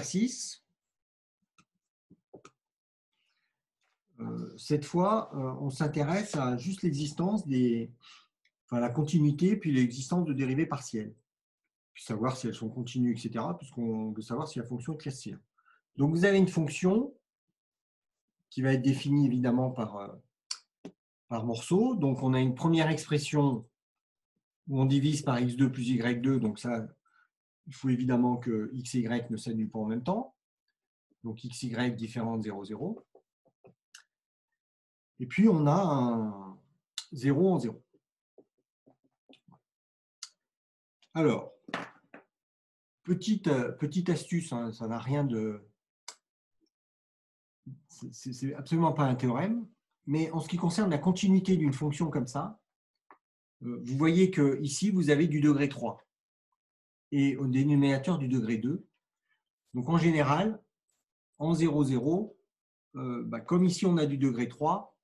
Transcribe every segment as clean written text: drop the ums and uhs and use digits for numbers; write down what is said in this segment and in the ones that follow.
exercice. Cette fois, on s'intéresse à juste l'existence la continuité, puis l'existence de dérivées partielles, puis savoir si elles sont continues, etc., puisqu'on veut savoir si la fonction est classée. Donc, vous avez une fonction qui va être définie évidemment par morceau. Donc, on a une première expression où on divise par x2 plus y2. Donc, ça, il faut évidemment que x et y ne s'annulent pas en même temps. Donc, x, y différent de 0, 0. Et puis, on a un 0 en 0. Alors, petite astuce, hein, ça n'a rien de... C'est absolument pas un théorème, mais en ce qui concerne la continuité d'une fonction comme ça, vous voyez qu'ici, vous avez du degré 3 et au dénominateur du degré 2. Donc, en général, en 0, 0, comme ici, on a du degré 3,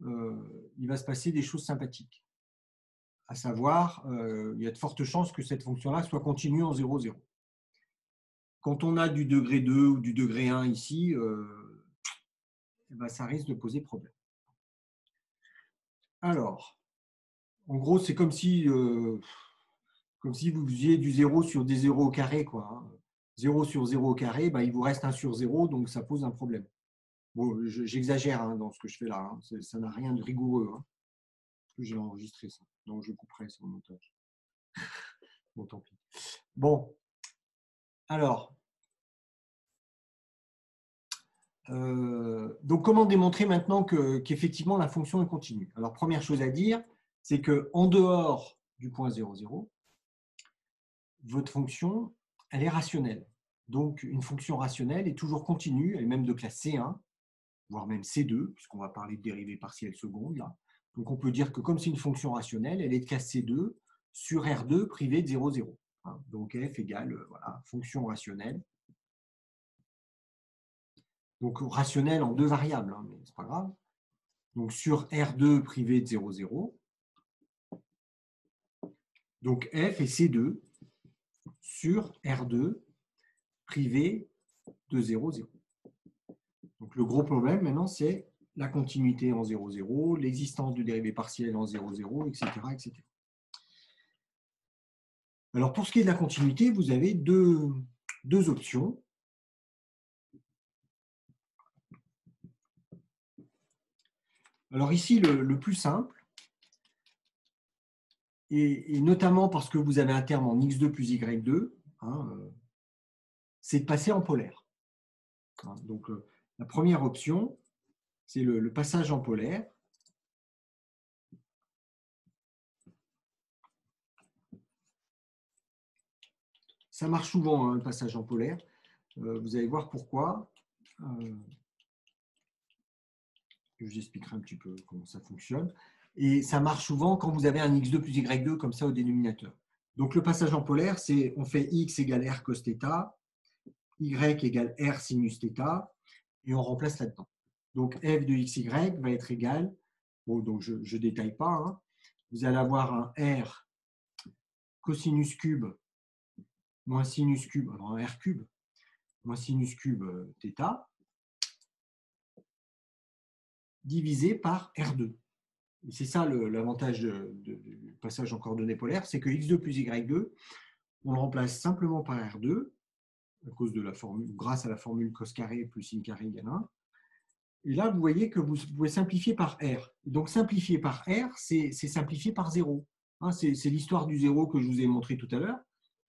il va se passer des choses sympathiques. À savoir, il y a de fortes chances que cette fonction-là soit continue en 0, 0. Quand on a du degré 2 ou du degré 1 ici, ça risque de poser problème. Alors, en gros, c'est comme si vous faisiez du 0 sur des 0 au carré, quoi. 0 sur 0 au carré, il vous reste 1 sur 0, donc ça pose un problème. Bon, j'exagère dans ce que je fais là, ça n'a rien de rigoureux. J'ai enregistré ça, donc je couperai ça au montage. Bon, tant pis. Bon, alors, donc comment démontrer maintenant qu'effectivement la fonction est continue? Alors, première chose à dire, c'est qu'en dehors du point 0, 0, votre fonction, elle est rationnelle. Donc, une fonction rationnelle est toujours continue, elle est même de classe C1, voire même C2, puisqu'on va parler de dérivée partielle seconde, là. Donc, on peut dire que comme c'est une fonction rationnelle, elle est de classe C2 sur R2 privé de 0, 0. Donc, f égale, voilà, fonction rationnelle. Donc, rationnelle en deux variables, mais ce n'est pas grave. Donc, sur R2 privé de 0, 0. Donc, f est C2 sur R2 privé de 0, 0. Donc, le gros problème maintenant, c'est la continuité en 0, 0, l'existence de dérivée partielle en 0, 0, etc., etc. Alors, pour ce qui est de la continuité, vous avez deux options. Alors ici, le plus simple, et notamment parce que vous avez un terme en x2 plus y2, c'est de passer en polaire. Donc, la première option, c'est le passage en polaire. Ça marche souvent, le passage en polaire. Vous allez voir pourquoi. Je vous expliquerai un petit peu comment ça fonctionne. Et ça marche souvent quand vous avez un x2 plus y2 comme ça au dénominateur. Donc, le passage en polaire, c'est on fait x égale r cos θ, y égale r sinus θ, et on remplace là-dedans. Donc, f de xy va être égal, bon, donc je ne détaille pas, vous allez avoir un r cosinus cube moins sinus cube, alors un r cube moins sinus cube θ, divisé par R2. C'est ça l'avantage du passage en coordonnées polaires, c'est que x2 plus y2, on le remplace simplement par R2, à cause de la formule, grâce à la formule cos carré plus sin carré égale 1. Et là, vous voyez que vous pouvez simplifier par R. Donc, simplifier par R, c'est simplifier par 0. C'est l'histoire du 0 que je vous ai montré tout à l'heure.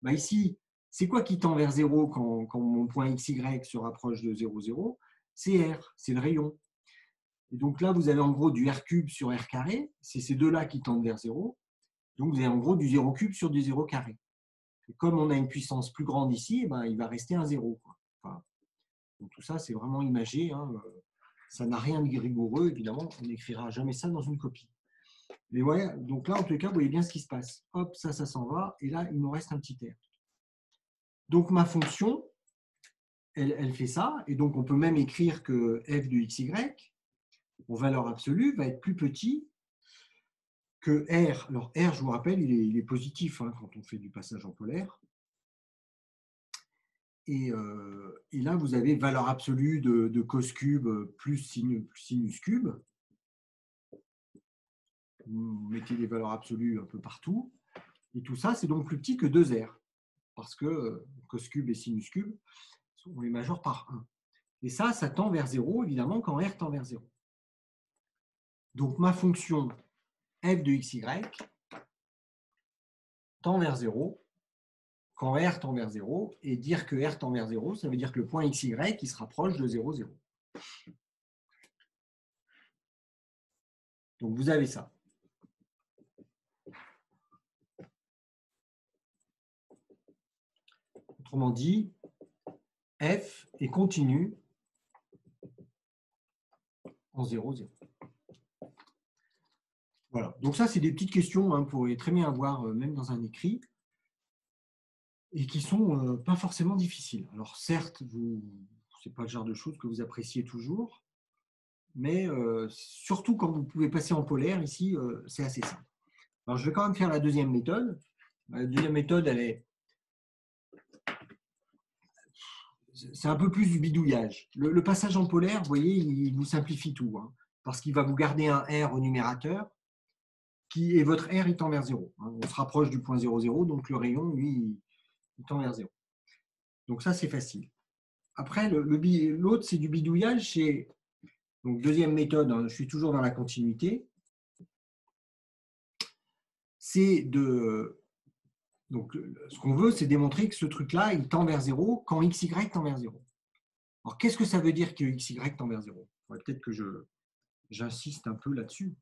Ici, c'est quoi qui tend vers 0 quand mon point XY se rapproche de 0, 0? C'est R, c'est le rayon. Et donc là, vous avez en gros du R cube sur R carré. C'est ces deux-là qui tendent vers 0. Donc, vous avez en gros du 0 cube sur du 0 carré. Et comme on a une puissance plus grande ici, il va rester un 0. Donc, tout ça, c'est vraiment imagé. Ça n'a rien de rigoureux, évidemment. On n'écrira jamais ça dans une copie. Mais voilà, donc là, en tout cas, vous voyez bien ce qui se passe. Hop, ça s'en va. Et là, il nous reste un petit R. Donc, ma fonction, elle fait ça. Et donc, on peut même écrire que f de xy, en valeur absolue, va être plus petit que R. Alors, R, je vous rappelle, il est positif quand on fait du passage en polaire. Et là, vous avez valeur absolue de cos cube plus sinus cube. Vous mettez des valeurs absolues un peu partout. Et tout ça, c'est donc plus petit que 2R. Parce que cos cube et sinus cube, on les majeure par 1. Et ça tend vers 0, évidemment, quand R tend vers 0. Donc, ma fonction f de xy tend vers 0 quand R tend vers 0. Et dire que R tend vers 0, ça veut dire que le point xy, il se rapproche de 0, 0. Donc, vous avez ça. Autrement dit, f est continu en 0, 0. Voilà. Donc ça, c'est des petites questions, hein, vous pourrez très bien avoir même dans un écrit, et qui ne sont pas forcément difficiles. Alors certes, ce n'est pas le genre de choses que vous appréciez toujours, mais surtout quand vous pouvez passer en polaire, ici, c'est assez simple. Alors je vais quand même faire la deuxième méthode. La deuxième méthode, c'est un peu plus du bidouillage. Le passage en polaire, vous voyez, il vous simplifie tout, hein, parce qu'il va vous garder un R au numérateur, et votre R, il tend vers 0. Hein. On se rapproche du point 0, 0, donc le rayon, lui, il tend vers 0. Donc ça, c'est facile. Après, l'autre, c'est du bidouillage. Donc, deuxième méthode, hein, je suis toujours dans la continuité. Donc, ce qu'on veut, c'est démontrer que ce truc-là, il tend vers 0 quand xy tend vers 0. Alors, qu'est-ce que ça veut dire que xy tend vers 0 ? Peut-être que j'insiste un peu là-dessus.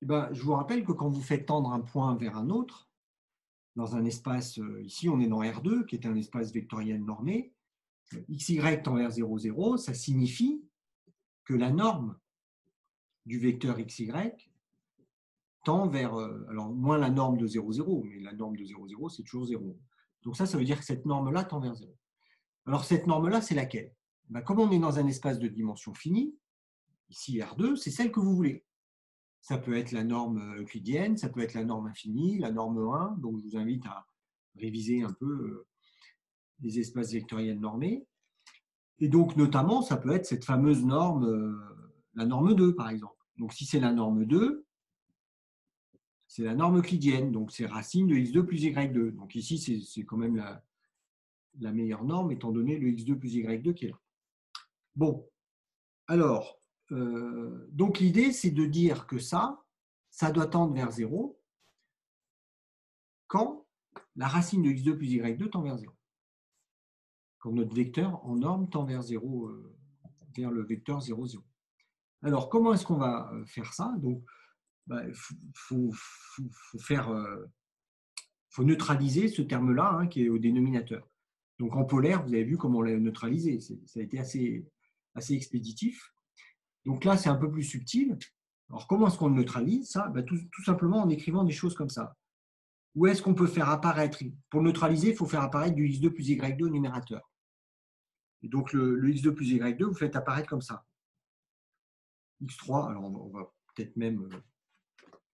Eh ben, je vous rappelle que quand vous faites tendre un point vers un autre, dans un espace, ici on est dans R2, qui est un espace vectoriel normé, xy tend vers 0, 0, ça signifie que la norme du vecteur xy tend vers, alors moins la norme de 0, 0, mais la norme de 0, 0, c'est toujours 0. Donc ça veut dire que cette norme-là tend vers 0. Alors cette norme-là, c'est laquelle ? Ben, comme on est dans un espace de dimension finie, ici R2, c'est celle que vous voulez. Ça peut être la norme euclidienne, ça peut être la norme infinie, la norme 1, donc je vous invite à réviser un peu les espaces vectoriels normés. Et donc notamment, ça peut être cette fameuse norme, la norme 2 par exemple. Donc si c'est la norme 2, c'est la norme euclidienne, donc c'est racine de x2 plus y2. Donc ici, c'est quand même la meilleure norme, étant donné le x2 plus y2 qui est là. Bon, alors, donc l'idée, c'est de dire que ça doit tendre vers 0 quand la racine de x2 plus y2 tend vers 0. Quand notre vecteur en norme tend vers 0, vers le vecteur 0, 0. Alors, comment est-ce qu'on va faire ça ? Donc, faut neutraliser ce terme-là, hein, qui est au dénominateur. Donc en polaire, vous avez vu comment on l'a neutralisé. Ça a été assez expéditif. Donc là, c'est un peu plus subtil. Alors comment est-ce qu'on neutralise ça ? Tout simplement en écrivant des choses comme ça. Où est-ce qu'on peut faire apparaître ? Pour neutraliser, il faut faire apparaître du x2 plus y2 au numérateur. Et donc le x2 plus y2, vous faites apparaître comme ça. x3, alors on va peut-être même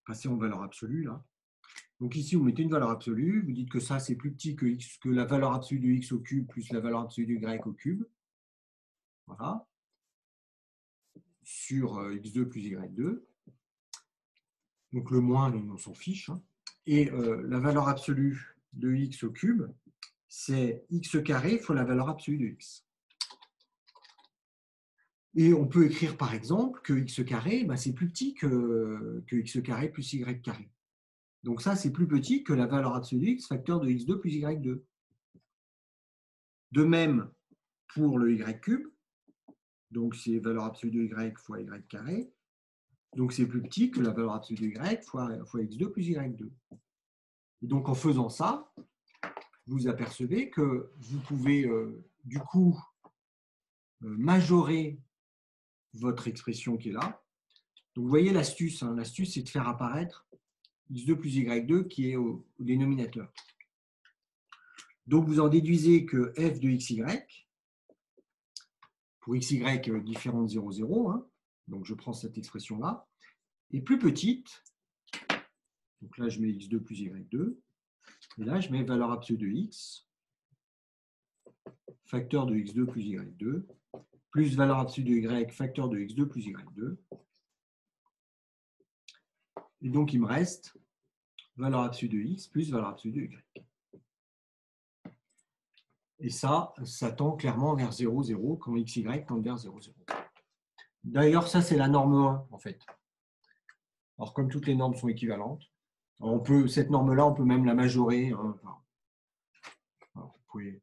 passer en valeur absolue là. Donc ici, vous mettez une valeur absolue, vous dites que ça, c'est plus petit que la valeur absolue de x au cube plus la valeur absolue du y au cube. Voilà. Sur x2 plus y2. Donc le moins, on s'en fiche. Hein. Et la valeur absolue de x au cube, c'est x carré fois la valeur absolue de x. Et on peut écrire par exemple que x carré, c'est plus petit que x carré plus y carré. Donc ça, c'est plus petit que la valeur absolue de x facteur de x2 plus y2. De même pour le y cube, donc c'est valeur absolue de y fois y carré. Donc c'est plus petit que la valeur absolue de y fois x2 plus y2. Et donc en faisant ça, vous apercevez que vous pouvez du coup majorer votre expression qui est là. Donc vous voyez l'astuce, hein, l'astuce c'est de faire apparaître x2 plus y2 qui est au dénominateur. Donc vous en déduisez que f de xy, pour xy différent de 0, 0, hein, donc je prends cette expression-là, est plus petite, donc là je mets x2 plus y2, Et là, je mets valeur absolue de x, facteur de x2 plus y2, plus valeur absolue de y, facteur de x2 plus y2. Et donc, il me reste valeur absolue de x plus valeur absolue de y. Et ça tend clairement vers 0, 0, quand xy tend vers 0, 0. D'ailleurs, ça, c'est la norme 1, en fait. Alors, comme toutes les normes sont équivalentes, cette norme-là, on peut même la majorer. Hein. Alors, vous pouvez,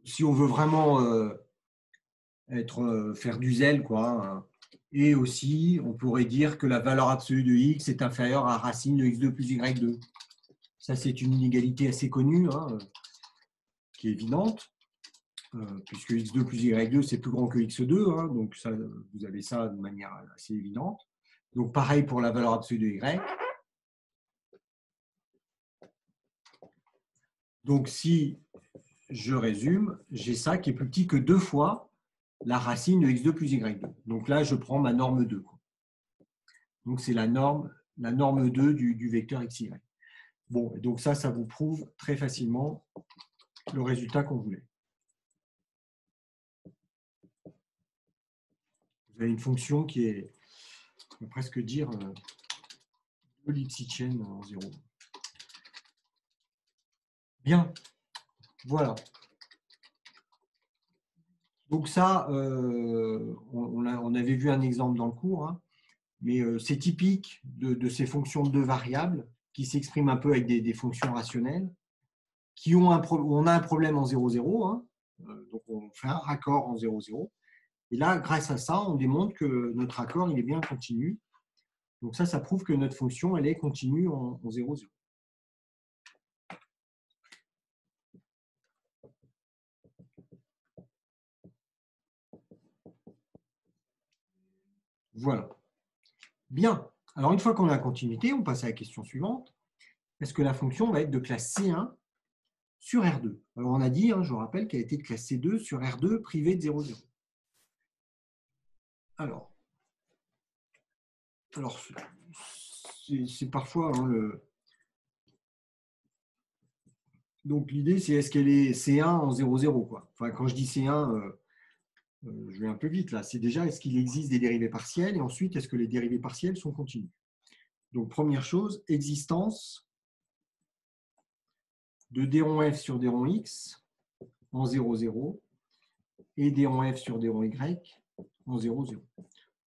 si on veut vraiment faire du zèle, quoi. Hein. Et aussi, on pourrait dire que la valeur absolue de x est inférieure à racine de x2 plus y2. Ça, c'est une inégalité assez connue, hein, qui est évidente, puisque x2 plus y2, c'est plus grand que x2. Hein, donc, ça, vous avez ça de manière assez évidente. Donc, pareil pour la valeur absolue de y. Donc, si je résume, j'ai ça qui est plus petit que 2 fois la racine de x2 plus y2. Donc là, je prends ma norme 2. Donc, c'est la norme 2 du vecteur xy. Bon, donc ça vous prouve très facilement le résultat qu'on voulait. Vous avez une fonction qui est, on peut presque dire, de Lipschitz en 0. Bien, voilà. Donc ça, on avait vu un exemple dans le cours, hein, mais c'est typique de ces fonctions de deux variables qui s'expriment un peu avec des fonctions rationnelles, où on a un problème en 0, 0, hein, donc on fait un raccord en 0, 0. Et là, grâce à ça, on démontre que notre raccord il est bien continu. Donc ça prouve que notre fonction elle est continue en 0, 0. Voilà. Bien. Alors, une fois qu'on a la continuité, on passe à la question suivante. Est-ce que la fonction va être de classe C1 sur R2? Alors, on a dit, hein, je vous rappelle, qu'elle était de classe C2 sur R2 privé de 0, 0. Alors c'est parfois hein, donc l'idée, c'est est-ce qu'elle est C1 en 0, 0 quoi. Enfin, quand je dis C1, je vais un peu vite là. C'est déjà, est-ce qu'il existe des dérivées partielles? Et ensuite, est-ce que les dérivées partielles sont continues? Donc, première chose, existence de d rond f sur d rond x en 0, 0 et d rond f sur d rond y en 0, 0.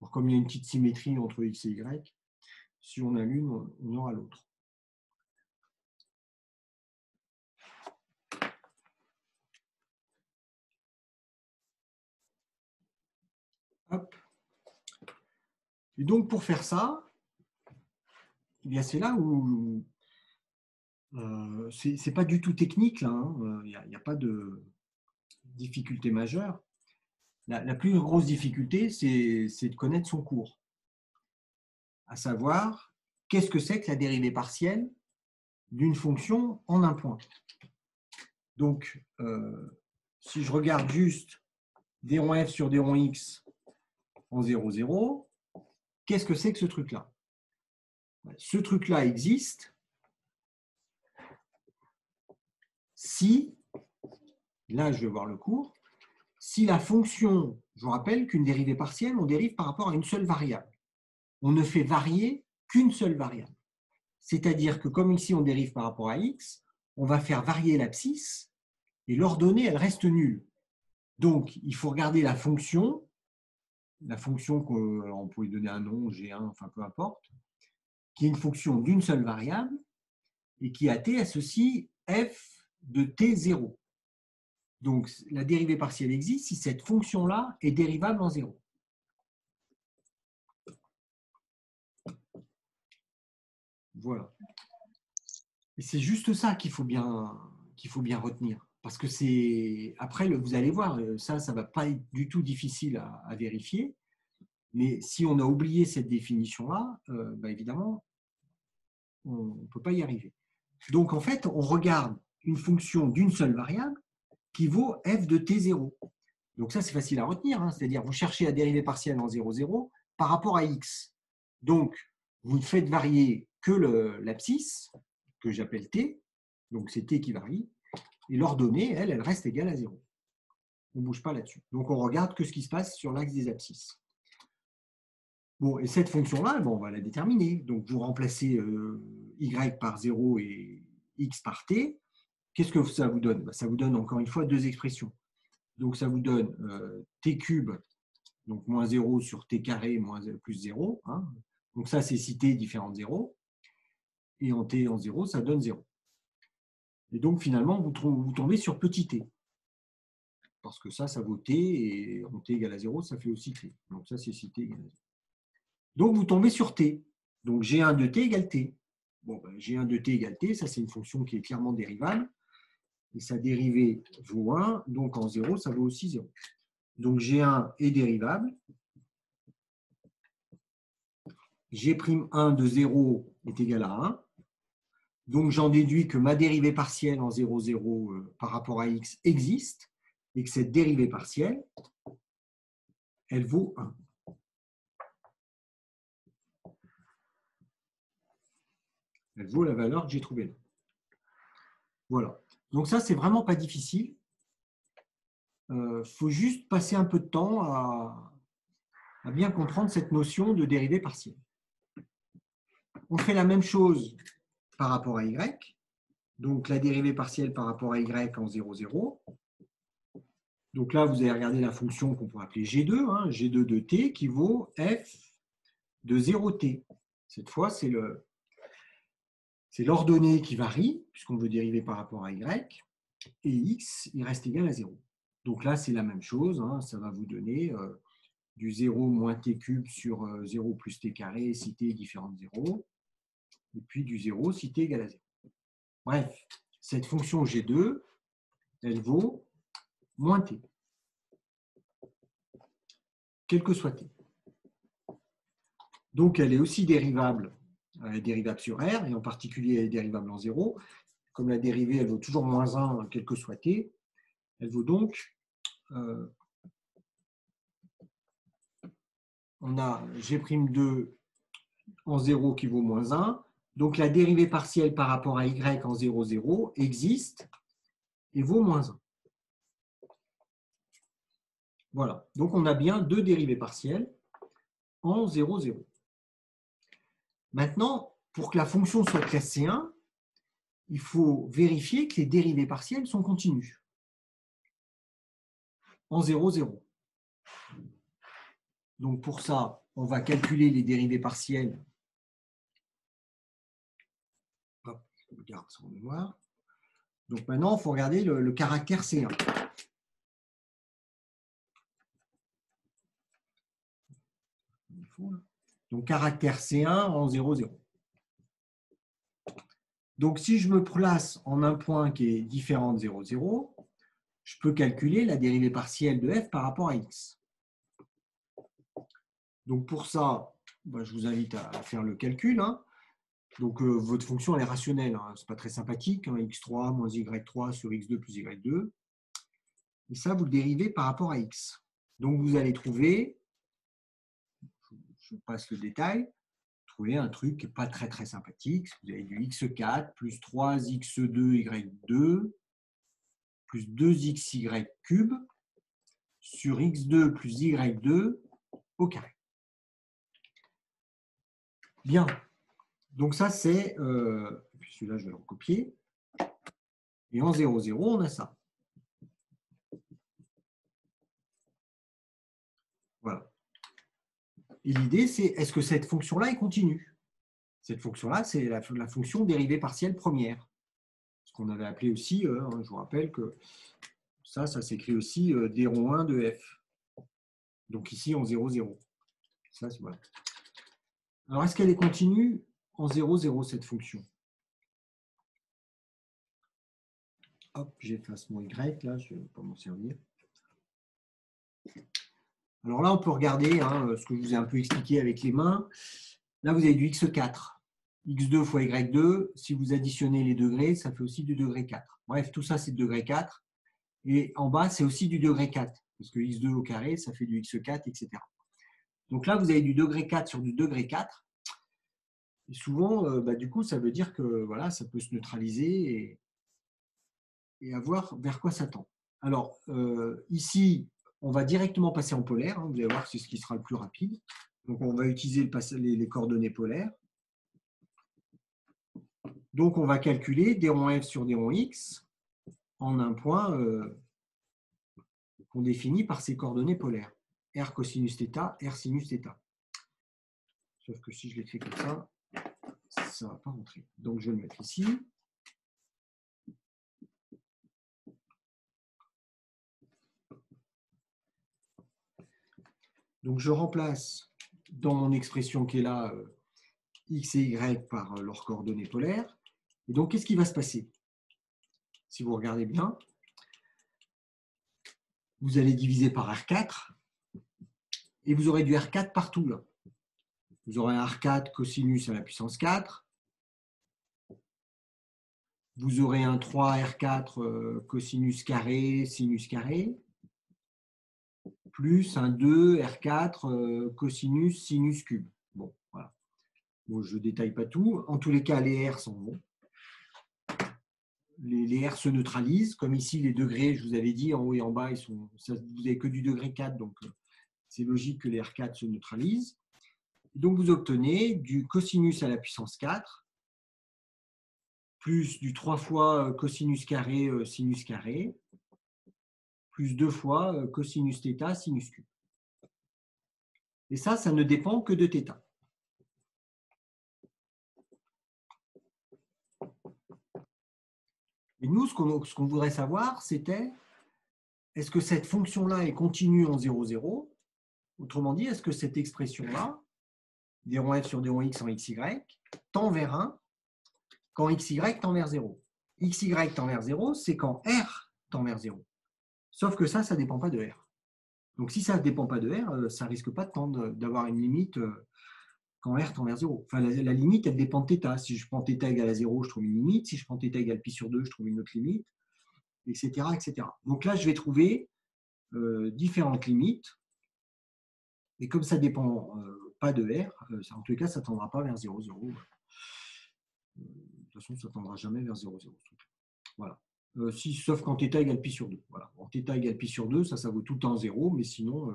Alors, comme il y a une petite symétrie entre x et y, si on a l'une, on aura l'autre. Hop. Et donc, pour faire ça, c'est là où c'est pas du tout technique, là. Il n'y a pas de difficulté majeure. La plus grosse difficulté, c'est de connaître son cours. À savoir, qu'est-ce que c'est que la dérivée partielle d'une fonction en un point. Donc, si je regarde juste d rond f sur d rond x en 0, 0, qu'est-ce que c'est que ce truc-là? Ce truc-là existe si, là je vais voir le cours, si la fonction, je vous rappelle qu'une dérivée partielle, on dérive par rapport à une seule variable. On ne fait varier qu'une seule variable. C'est-à-dire que comme ici on dérive par rapport à x, on va faire varier l'abscisse et l'ordonnée, elle reste nulle. Donc, il faut regarder la fonction qu'on peut lui donner un nom, G1, enfin peu importe, qui est une fonction d'une seule variable et qui a t associe f de t0. Donc, la dérivée partielle existe si cette fonction-là est dérivable en 0. Voilà. Et c'est juste ça qu'il faut bien retenir. Parce que c'est. Après, vous allez voir, ça ne va pas être du tout difficile à vérifier. Mais si on a oublié cette définition-là, évidemment, on ne peut pas y arriver. Donc, en fait, on regarde une fonction d'une seule variable qui vaut f de t0. Donc, ça, c'est facile à retenir. Hein, c'est-à-dire, vous cherchez la dérivée partielle en 0, 0 par rapport à x. Donc, vous ne faites varier que l'abscisse, que j'appelle t, donc c'est t qui varie, et l'ordonnée, elle reste égale à 0. On ne bouge pas là-dessus. Donc on regarde que ce qui se passe sur l'axe des abscisses. Bon, et cette fonction-là, bon, on va la déterminer. Donc vous remplacez y par 0 et x par t. Qu'est-ce que ça vous donne? Ça vous donne encore une fois deux expressions. Donc ça vous donne t cube, donc moins 0 sur t carré plus 0. Hein. Donc ça, c'est si t est différent de 0. Et en t en 0, ça donne 0. Et donc finalement, vous tombez sur petit t. Parce que ça vaut t, et en t égale à 0, ça fait aussi t. Donc ça, c'est si t égale à 0. Donc vous tombez sur t. Donc g1 de t égale t. Bon, ben, g1 de t égale t, ça c'est une fonction qui est clairement dérivable. Et sa dérivée vaut 1, donc en 0, ça vaut aussi 0. Donc G1 est dérivable. G'1 de 0 est égal à 1. Donc j'en déduis que ma dérivée partielle en 0, 0 par rapport à x existe et que cette dérivée partielle, elle vaut 1. Elle vaut la valeur que j'ai trouvée là. Voilà. Donc ça, c'est vraiment pas difficile. Faut juste passer un peu de temps à bien comprendre cette notion de dérivée partielle. On fait la même chose par rapport à y. Donc la dérivée partielle par rapport à y en 0, 0. Donc là, vous allez regarder la fonction qu'on pourrait appeler G2, hein, G2 de t qui vaut f de 0t. Cette fois, c'est l'ordonnée qui varie, puisqu'on veut dériver par rapport à y, et x, il reste égal à 0. Donc là, c'est la même chose, hein, ça va vous donner du 0 moins t cube sur 0 plus t carré si t est différent de 0, et puis du 0 si t égale à 0. Bref, cette fonction G2, elle vaut moins t, quel que soit t. Donc, elle est aussi dérivable sur R, et en particulier, elle est dérivable en 0. Comme la dérivée, elle vaut toujours moins 1, quel que soit t, elle vaut donc, on a G'2 en 0 qui vaut moins 1. Donc, la dérivée partielle par rapport à y en 0, 0 existe et vaut moins 1. Voilà. Donc, on a bien deux dérivées partielles en 0, 0. Maintenant, pour que la fonction soit classe C1, il faut vérifier que les dérivées partielles sont continues en 0, 0. Donc, pour ça, on va calculer les dérivées partielles. Hop, je garde ça en mémoire. Donc, maintenant, il faut regarder le caractère C1. Donc, caractère C1 en 0, 0. Donc, si je me place en un point qui est différent de 0, 0, je peux calculer la dérivée partielle de f par rapport à x. Donc, pour ça, je vous invite à faire le calcul. Hein. Donc, votre fonction elle est rationnelle. Hein. Ce n'est pas très sympathique. Hein. x3 moins y3 sur x2 plus y2. Et ça, vous le dérivez par rapport à x. Donc, vous allez trouver, je passe le détail, trouver un truc qui n'est pas très, très sympathique. Vous avez du x4 plus 3x2 y2 plus 2xy cube sur x2 plus y2 au carré. Bien. Donc ça, c'est... puis celui-là, je vais le recopier. Et en 0, 0, on a ça. Voilà. Et l'idée, c'est est-ce que cette fonction-là est continue? Cette fonction-là, c'est la fonction dérivée partielle première. Ce qu'on avait appelé aussi, je vous rappelle que ça s'écrit aussi d rond 1 de f. Donc ici, en 0, 0. Ça, voilà. Alors, est-ce qu'elle est continue en 0, 0, cette fonction? Hop, j'efface mon y, là, je ne vais pas m'en servir. Alors là, on peut regarder ce que je vous ai un peu expliqué avec les mains. Là, vous avez du x4. x2 fois y2, si vous additionnez les degrés, ça fait aussi du degré 4. Bref, tout ça, c'est du degré 4. Et en bas, c'est aussi du degré 4, parce que x2 au carré, ça fait du x4, etc. Donc là, vous avez du degré 4 sur du degré 4. Et souvent, du coup, ça veut dire que voilà, ça peut se neutraliser et avoir vers quoi ça tend. Alors, ici, on va directement passer en polaire. Hein, vous allez voir que c'est ce qui sera le plus rapide. Donc, on va utiliser les coordonnées polaires. Donc, on va calculer des ronds f sur des ronds x en un point qu'on définit par ces coordonnées polaires. R cosinus θ, R sinus θ. Sauf que si je l'écris comme ça ne va pas rentrer. Donc, je vais le mettre ici. Donc, je remplace dans mon expression qui est là x et y par leurs coordonnées polaires. Et donc, qu'est-ce qui va se passer? Si vous regardez bien, vous allez diviser par R4 et vous aurez du R4 partout là. Vous aurez un R4 cosinus à la puissance 4. Vous aurez un 3R4 cosinus carré, sinus carré, plus un 2R4 cosinus, sinus cube. Bon, voilà. Bon, je ne détaille pas tout. En tous les cas, les R sont bons. Les R se neutralisent. Comme ici, les degrés, je vous avais dit, en haut et en bas, vous n'avez que du degré 4, donc c'est logique que les R4 se neutralisent. Donc, vous obtenez du cosinus à la puissance 4 plus du 3 fois cosinus carré, sinus carré, plus 2 fois cosinus θ, sinus cube. Et ça ne dépend que de θ. Et nous, ce qu'on voudrait savoir, c'était est-ce que cette fonction-là est continue en 0, 0? Autrement dit, est-ce que cette expression-là, des ronds f sur des ronds x en xy, tend vers 1 quand xy tend vers 0? Xy tend vers 0, c'est quand R tend vers 0. Sauf que ça ne dépend pas de R. Donc, si ça ne dépend pas de R, ça ne risque pas de tendre d'avoir une limite quand R tend vers 0. Enfin, la limite, elle dépend de θ. Si je prends θ égale à 0, je trouve une limite. Si je prends θ égale pi sur 2, je trouve une autre limite, etc. etc. Donc là, je vais trouver différentes limites. Et comme ça ne dépend pas de R, en tous les cas, ça ne tendra pas vers 0, 0. De toute façon, ça ne tendra jamais vers 0, 0. Voilà. Sauf quand θ égale pi sur 2. Voilà. En θ égale pi sur 2, ça vaut tout le temps 0, mais sinon,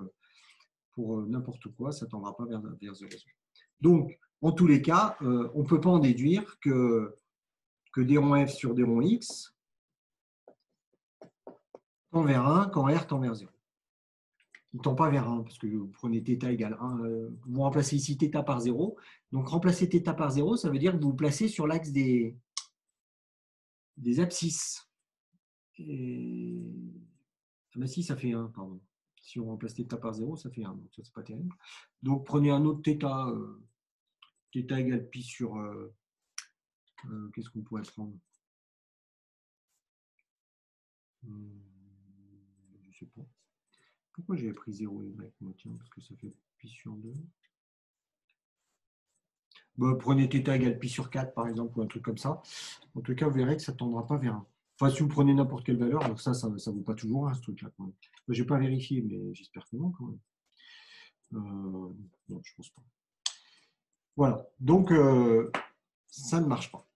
pour n'importe quoi, ça ne tendra pas vers 0, 0. Donc, en tous les cas, on ne peut pas en déduire que des ronds f sur des ronds x tend vers 1 quand R tend vers 0. Il ne tend pas vers 1 parce que vous prenez θ égale 1. Vous remplacez ici θ par 0. Donc, remplacer θ par 0, ça veut dire que vous vous placez sur l'axe des abscisses. Et... Ah ben si, ça fait 1, pardon. Si on remplace θ par 0, ça fait 1. Donc, ça, c'est pas terrible. Donc, prenez un autre θ. θ égale pi sur... qu'est-ce qu'on pourrait prendre? Je ne sais pas. Pourquoi j'avais pris 0 y? Tiens, parce que ça fait pi sur 2. Bon, prenez θ égale pi sur 4, par exemple, ou un truc comme ça. En tout cas, vous verrez que ça ne tendra pas vers 1. Enfin, si vous prenez n'importe quelle valeur, alors ça ne vaut pas toujours 1, ce truc-là. Je n'ai pas vérifié, mais j'espère que non, quand même. Non, je ne pense pas. Voilà. Donc, ça ne marche pas.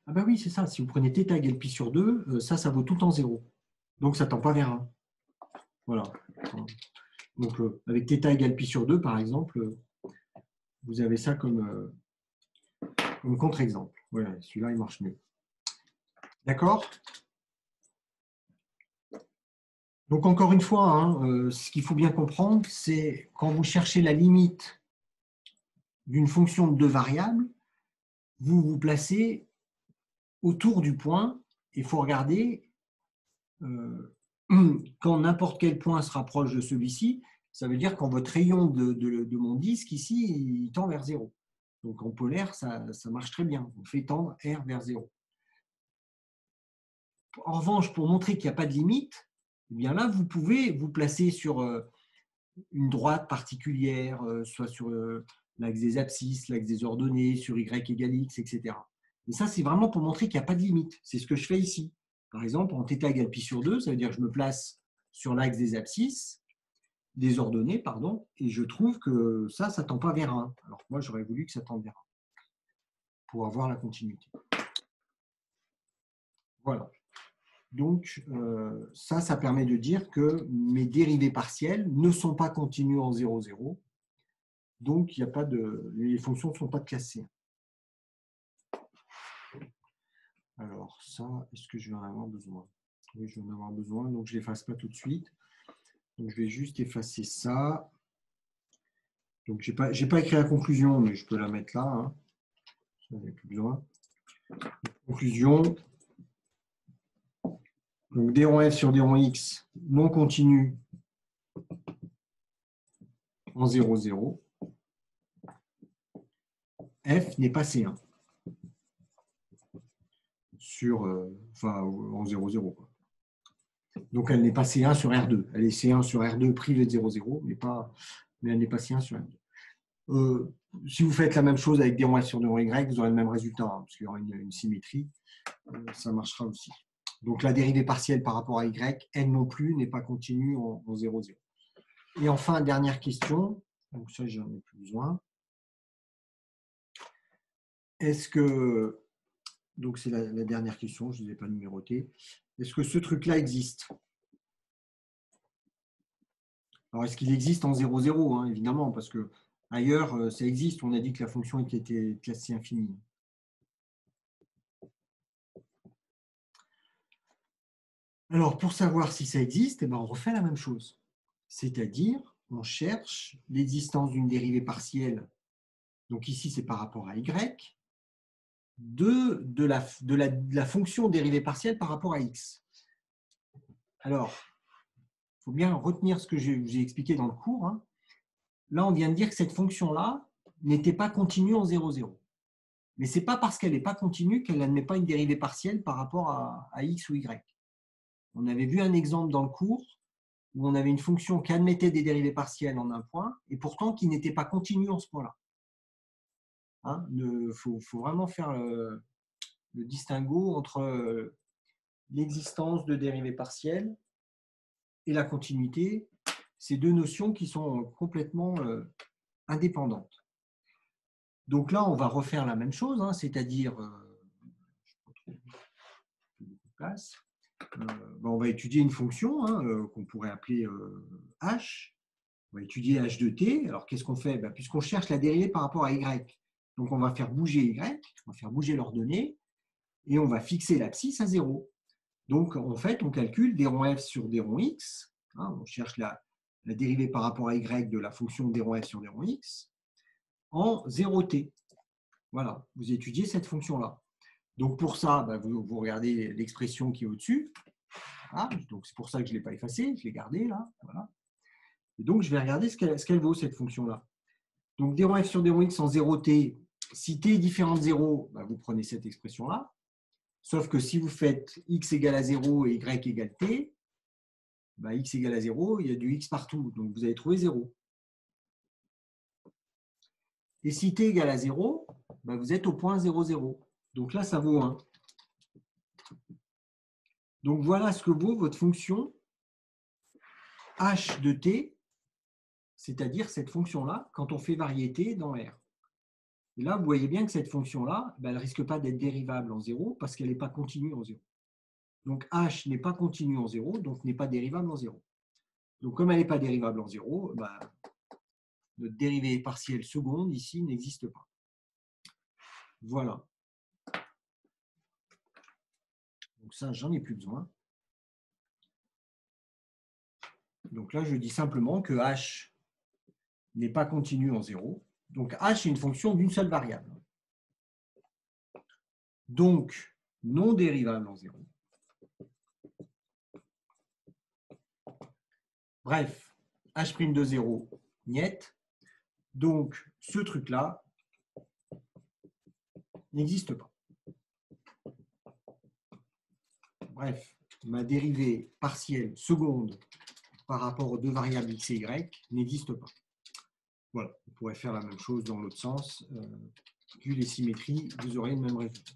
Ah ben oui, c'est ça. Si vous prenez θ égale pi sur 2, ça vaut tout le temps 0. Donc, ça ne tend pas vers 1. Voilà. Donc, avec θ égale pi sur 2, par exemple, vous avez ça comme contre-exemple. Voilà, celui-là, il marche mieux. D'accord? Donc, encore une fois, hein, ce qu'il faut bien comprendre, c'est quand vous cherchez la limite d'une fonction de deux variables, vous vous placez autour du point et il faut regarder quand n'importe quel point se rapproche de celui-ci, ça veut dire quand votre rayon de mon disque ici, il tend vers 0. Donc en polaire, ça marche très bien. On fait tendre R vers 0. En revanche, pour montrer qu'il n'y a pas de limite, eh bien là, vous pouvez vous placer sur une droite particulière, soit sur l'axe des abscisses, l'axe des ordonnées, sur Y égale X, etc. Et ça, c'est vraiment pour montrer qu'il n'y a pas de limite. C'est ce que je fais ici. Par exemple, en θ égale pi sur 2, ça veut dire que je me place sur l'axe des abscisses. des ordonnées, pardon, et je trouve que ça ne tend pas vers 1. Alors moi, j'aurais voulu que ça tende vers 1 pour avoir la continuité. Voilà. Donc, ça permet de dire que mes dérivées partielles ne sont pas continues en 0, 0. Donc, il y a pas de, les fonctions ne sont pas de classe C1. Alors, ça, est-ce que je vais en avoir besoin? Oui, je vais en avoir besoin, donc je ne l'efface pas tout de suite. Donc, je vais juste effacer ça. Donc, je n'ai pas écrit la conclusion, mais je peux la mettre là. Hein. Ça, il n'y a plus besoin. Conclusion. Donc, d rond f sur d rond x non continu en 0, 0. F n'est pas C1 sur, en 0, 0. Quoi. Donc, elle n'est pas C1 sur R2. Elle est C1 sur R2 privé de 0, 0, mais elle n'est pas C1 sur R2. Si vous faites la même chose avec d rond f sur d rond y, vous aurez le même résultat, hein, parce qu'il y aura une symétrie. Ça marchera aussi. Donc, la dérivée partielle par rapport à y, elle non plus, n'est pas continue en 0, 0. Et enfin, dernière question. Donc, ça, j'en ai plus besoin. Est-ce que, donc c'est la dernière question, je ne les ai pas numérotées. Est-ce que ce truc-là existe? Alors, est-ce qu'il existe en 0, 0, hein, évidemment, parce que ailleurs, ça existe. On a dit que la fonction était classe C infinie. Alors, pour savoir si ça existe, eh ben, on refait la même chose. C'est-à-dire, on cherche l'existence d'une dérivée partielle. Donc ici, c'est par rapport à y, de la fonction dérivée partielle par rapport à x. Alors, il faut bien retenir ce que je vous ai expliqué dans le cours. Hein. Là, on vient de dire que cette fonction-là n'était pas continue en 0, 0. Mais ce n'est pas parce qu'elle n'est pas continue qu'elle n'admet pas une dérivée partielle par rapport à x ou y. On avait vu un exemple dans le cours où on avait une fonction qui admettait des dérivées partielles en un point et pourtant qui n'était pas continue en ce point-là. Hein, faut vraiment faire le distinguo entre l'existence de dérivées partielles et la continuité. Ces deux notions qui sont complètement indépendantes. Donc là, on va refaire la même chose, hein, c'est-à-dire, on va étudier une fonction hein, qu'on pourrait appeler h. On va étudier h de t. Alors, qu'est-ce qu'on fait? Puisqu'on cherche la dérivée par rapport à y, donc on va faire bouger y, on va faire bouger l'ordonnée, et on va fixer l'abscisse à 0. Donc, en fait, on calcule d rond f sur d rond x. Hein, on cherche la dérivée par rapport à y de la fonction d rond f sur d rond x en 0t. Voilà, vous étudiez cette fonction-là. Donc, pour ça, vous regardez l'expression qui est au-dessus. Voilà, donc, c'est pour ça que je ne l'ai pas effacée, je l'ai gardée là. Voilà. Et donc, je vais regarder ce qu'elle vaut, cette fonction-là. Donc, d rond f sur d rond x en 0t, si t est différent de 0, vous prenez cette expression-là. Sauf que si vous faites x égale à 0 et y égale t, x égale à 0, il y a du x partout, donc vous allez trouver 0. Et si t égale à 0, vous êtes au point 0, 0. Donc là, ça vaut 1. Donc voilà ce que vaut votre fonction h de t, c'est-à-dire cette fonction-là, quand on fait varier t dans R. Et là, vous voyez bien que cette fonction-là, elle ne risque pas d'être dérivable en 0 parce qu'elle n'est pas continue en 0. Donc h n'est pas continue en 0, donc n'est pas dérivable en 0. Donc comme elle n'est pas dérivable en 0, notre dérivée partielle seconde ici n'existe pas. Voilà. Donc ça, j'en ai plus besoin. Donc là, je dis simplement que h n'est pas continu en 0. Donc h est une fonction d'une seule variable. Donc, non dérivable en 0. Bref, h' de 0, niet. Donc, ce truc-là n'existe pas. Bref, ma dérivée partielle seconde par rapport aux deux variables x et y n'existe pas. Voilà, on pourrait faire la même chose dans l'autre sens. Vu les symétries, vous aurez le même résultat.